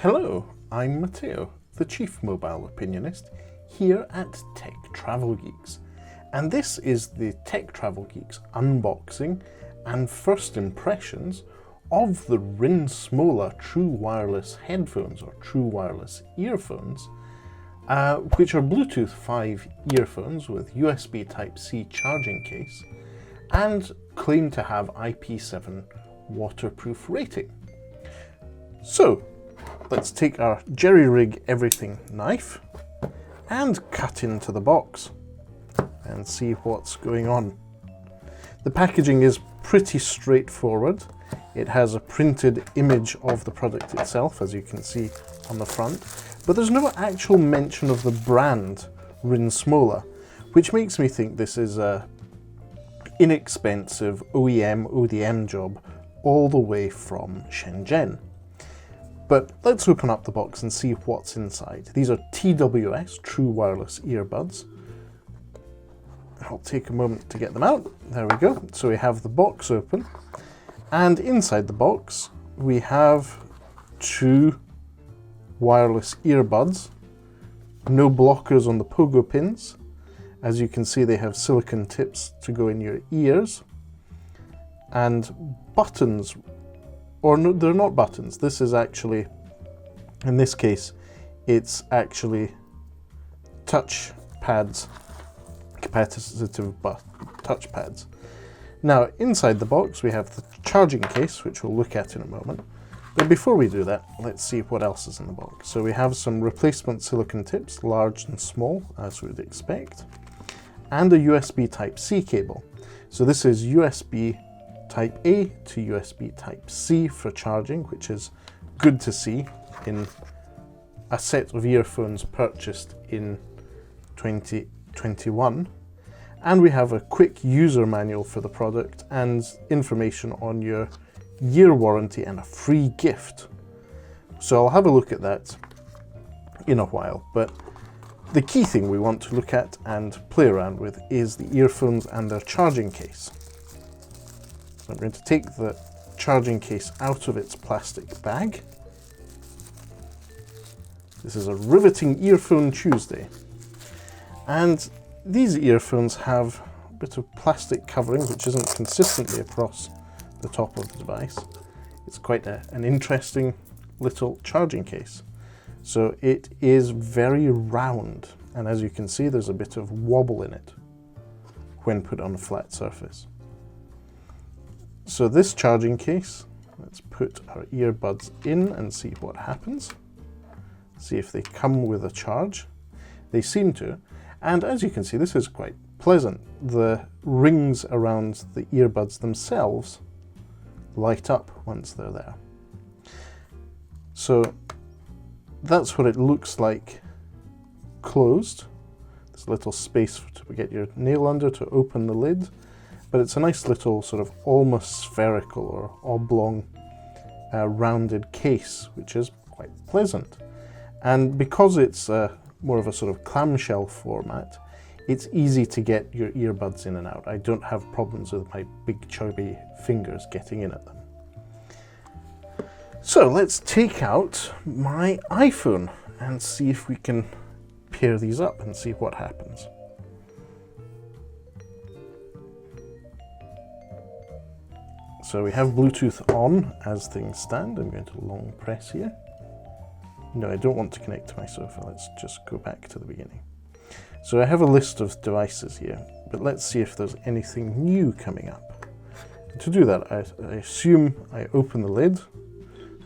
Hello, I'm Matteo, the Chief Mobile Opinionist, here at Tech Travel Geeks. And this is the Tech Travel Geeks unboxing and first impressions of the Rinsmola True Wireless headphones, or True Wireless earphones, which are Bluetooth 5 earphones with USB Type-C charging case and claim to have IP7 waterproof rating. So, let's take our jerry-rig everything knife and cut into the box and see what's going on. The packaging is pretty straightforward. It has a printed image of the product itself, as you can see on the front, but there's no actual mention of the brand Rinsmola, which makes me think this is a inexpensive OEM job all the way from Shenzhen. But let's open up the box and see what's inside. These are TWS, True Wireless Earbuds. I'll take a moment to get them out. There we go. So we have the box open, and inside the box we have two wireless earbuds. No blockers on the pogo pins. As you can see, they have silicone tips to go in your ears, and buttons. Or no, they're not buttons. This is actually, in this case, it's actually touch pads, capacitive touch pads. Now, inside the box, we have the charging case, which we'll look at in a moment. But before we do that, let's see what else is in the box. So we have some replacement silicone tips, large and small, as we would expect, and a USB Type-C cable. So this is USB Type A to USB Type C for charging, which is good to see in a set of earphones purchased in 2021. And we have a quick user manual for the product and information on your year warranty and a free gift. So I'll have a look at that in a while, but the key thing we want to look at and play around with is the earphones and their charging case. So I'm going to take the charging case out of its plastic bag. This is a riveting earphone Tuesday. And these earphones have a bit of plastic covering which isn't consistently across the top of the device. It's quite an interesting little charging case. So it is very round, and as you can see, there's a bit of wobble in it when put on a flat surface. So this charging case, let's put our earbuds in and see what happens. See if they come with a charge. They seem to, and as you can see, this is quite pleasant. The rings around the earbuds themselves light up once they're there. So that's what it looks like closed. There's a little space to get your nail under to open the lid. But it's a nice little sort of almost spherical or oblong rounded case, which is quite pleasant. And because it's more of a sort of clamshell format, it's easy to get your earbuds in and out. I don't have problems with my big chubby fingers getting in at them. So let's take out my iPhone and see if we can pair these up and see what happens. So we have Bluetooth on as things stand. I'm going to long press here. No, I don't want to connect to my sofa. Let's just go back to the beginning. So I have a list of devices here, but let's see if there's anything new coming up. To do that, I assume I open the lid.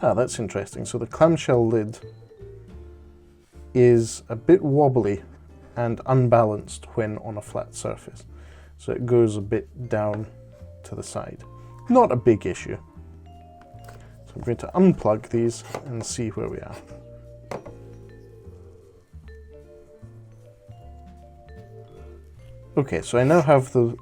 Ah, that's interesting. So the clamshell lid is a bit wobbly and unbalanced when on a flat surface. So it goes a bit down to the side. Not a big issue. So I'm going to unplug these and see where we are. Okay, so I now have the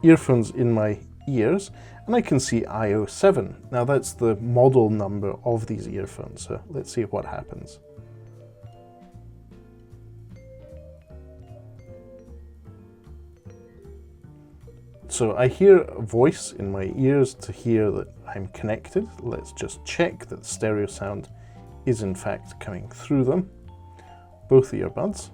earphones in my ears and I can see I07. Now that's the model number of these earphones, so let's see what happens. So I hear a voice in my ears to hear that I'm connected. Let's just check that the stereo sound is in fact coming through them. Both earbuds.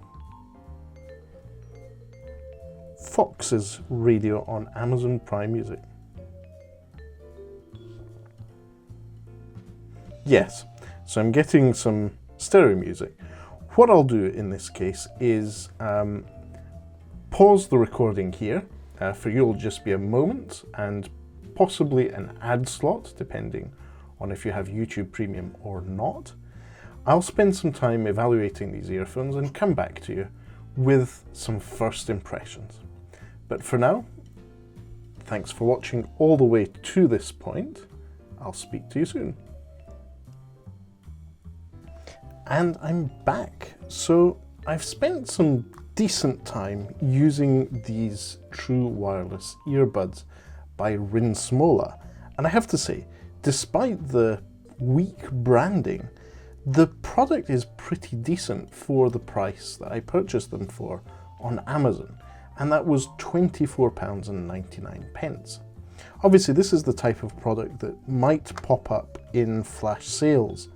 Fox's radio on Amazon Prime Music. Yes, so I'm getting some stereo music. What I'll do in this case is pause the recording here. For you, it'll just be a moment and possibly an ad slot, depending on if you have YouTube Premium or not. I'll spend some time evaluating these earphones and come back to you with some first impressions. But for now, thanks for watching all the way to this point. I'll speak to you soon. And I'm back. So I've spent some decent time using these true wireless earbuds by Rinsmola. And I have to say, despite the weak branding, the product is pretty decent for the price that I purchased them for on Amazon. And that was £24.99. Obviously, this is the type of product that might pop up in flash sales.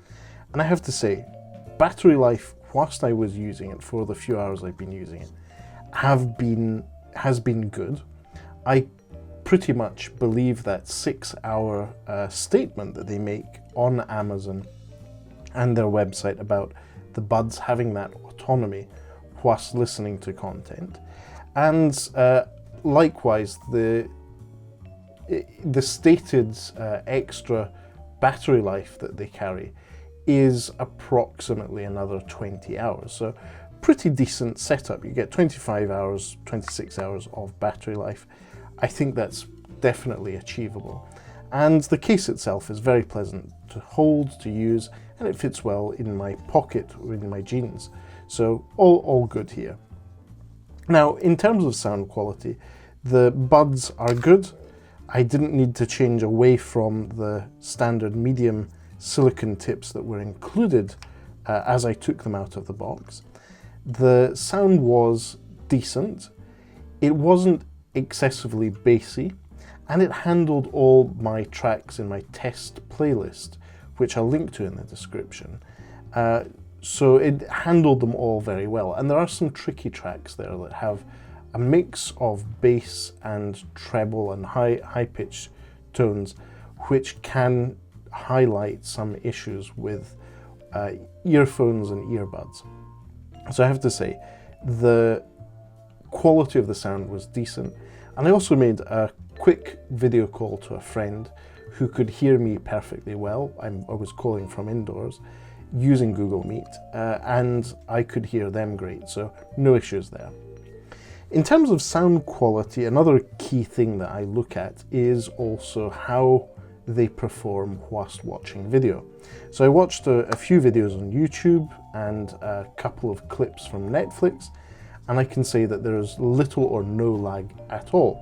And I have to say, battery life, whilst I was using it for the few hours I've been using it, has been good. I pretty much believe that 6-hour statement that they make on Amazon and their website about the buds having that autonomy whilst listening to content. And likewise, the stated extra battery life that they carry is approximately another 20 hours. So pretty decent setup. You get 25 hours, 26 hours of battery life. I think that's definitely achievable. And the case itself is very pleasant to hold, to use, and it fits well in my pocket or in my jeans. So all good here. Now, in terms of sound quality, the buds are good. I didn't need to change away from the standard medium silicone tips that were included as I took them out of the box. The sound was decent. It wasn't excessively bassy, and it handled all my tracks in my test playlist, which I'll link to in the description. So it handled them all very well. And there are some tricky tracks there that have a mix of bass and treble and high-pitched tones, which can highlight some issues with earphones and earbuds. So I have to say, the quality of the sound was decent. And I also made a quick video call to a friend who could hear me perfectly well. I was calling from indoors using Google Meet, and I could hear them great, so no issues there. In terms of sound quality, another key thing that I look at is also how they perform whilst watching video. So I watched a few videos on YouTube and a couple of clips from Netflix, and I can say that there is little or no lag at all.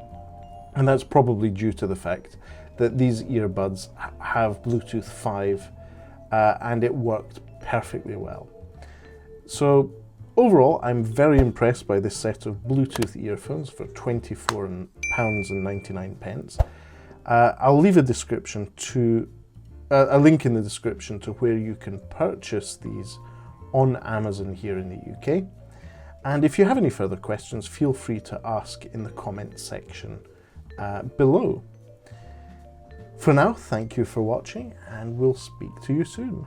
And that's probably due to the fact that these earbuds have Bluetooth 5 and it worked perfectly well. So overall, I'm very impressed by this set of Bluetooth earphones for £24.99. I'll leave a link in the description to where you can purchase these on Amazon here in the UK. And if you have any further questions, feel free to ask in the comment section below. For now, thank you for watching, and we'll speak to you soon.